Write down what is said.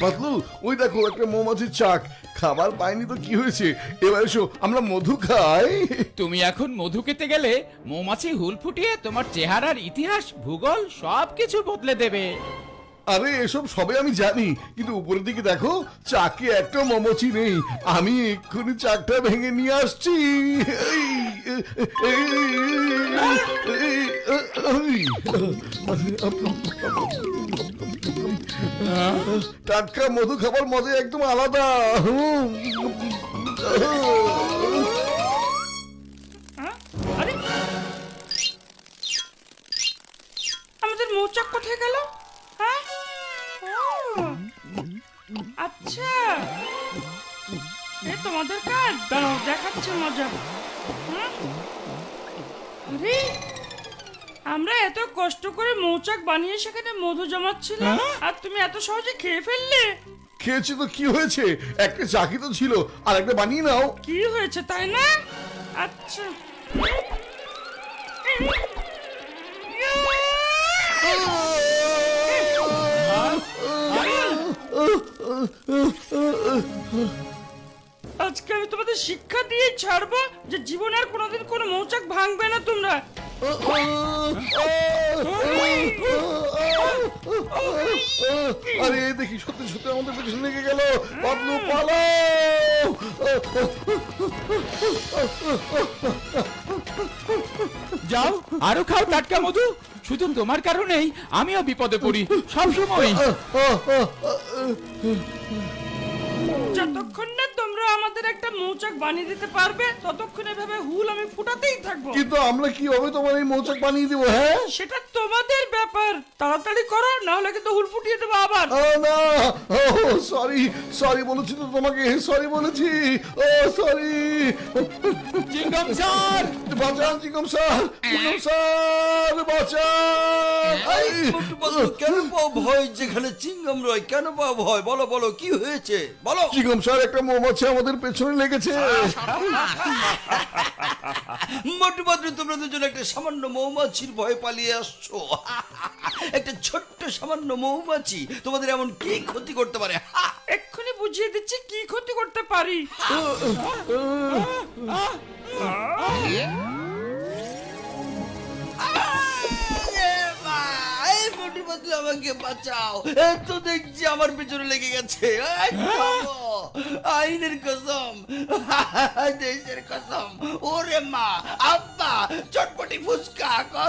পাতলু, ওই দেখো একটা মৌমাছির চাক। খাবার পাইনি তো কি হয়েছে, এবার এসো আমরা মধু খাই। তুমি এখন মধু খেতে গেলে মৌমাছি হুল ফুটিয়ে তোমার চেহারার ইতিহাস ভূগোল সবকিছু বদলে দেবে। আরে এসব সবে আমি জানি, কিন্তু উপরের দিকে দেখো চাকে একটা মৌমাছি নেই। আমি এক্ষুনি চাকটা ভেঙে নিয়ে আসছি। টাটকা মধু খাবার মজা একদম আলাদা। আরে আমাদের মৌচাক কোথায় গেল? হ্যাঁ, ও, আচ্ছা এই তোমাদের কাজ, দাঁড়াও দেখাচ্ছে মজা। আরে আমরা এত কষ্ট করে মৌচাক বানিয়ে সেখানে মধু জমাচ্ছিলাম, আর তুমি এত সহজে খেয়ে ফেললে। খেয়েছি তো কি হয়েছে, একটা চাকি তো ছিল, আর একটা বানিয়ে নাও। কি হয়েছে তাই না? আচ্ছা আজকে আমি তোমাদের শিক্ষা দিয়ে ছাড়বো যে জীবনে আর কোনোদিন কোনো মৌচাক ভাঙবে না তোমরা। আরে দেখি সত্যি সত্যি আমাদের পেছনে লেগে গেল। পাতলু পালাও। যাও আরো খাও টাটকা মধু, শুধু তোমার কারণেই আমিও বিপদে পড়ি সবসময়। যতক্ষণ না তোমরা আমাদের একটা মৌচাক বানিয়ে দিতে পারবে ততক্ষণ এভাবে হুল আমি ফুটাতেই থাকবো। কিন্তু আমরা কিভাবে তোমার এই মৌচাক বানিয়ে দেবো? হ্যাঁ সেটা তোমাদের ব্যাপার, তাড়াতাড়ি করো না হলে কিন্তু হুল ফুটিয়ে দেবো আবার। না, সরি সরি বলেছি তো তোমাকে, সরি বলেছি। ও সরি। চিংগম স্যার, বাঁচান চিকম স্যার, চিকম স্যার বাঁচান। মোটু পাতলু, কেন পাও ভয় যেখানে চিংগাম রয়? কেন পাও ভয়? বলো বলো, কি হয়েছে বলো। চিকম স্যার, একটা মৌমাছি আমাদের পেছনে লেগেছে। মোটু পাতলু, তোমরা দুজন একটা সামান্য মৌমাছির ভয়ে পালিয়ে আসছো। একটা ছোট্ট সামান্য মৌমাছি তোমাদের এমন কি ক্ষতি করতে পারে? এক্ষুনি বুঝিয়ে দিচ্ছি কি ক্ষতি করতে পারি। এই মোটু পাতলু, আমাকে বাঁচাও। এই তো দেখছি আমার পেছনে লেগে গেছে। এই বাবা, আইনের কসম, দেশের কসম, ওরে মা, আব্বা, চটপটি ফুচকা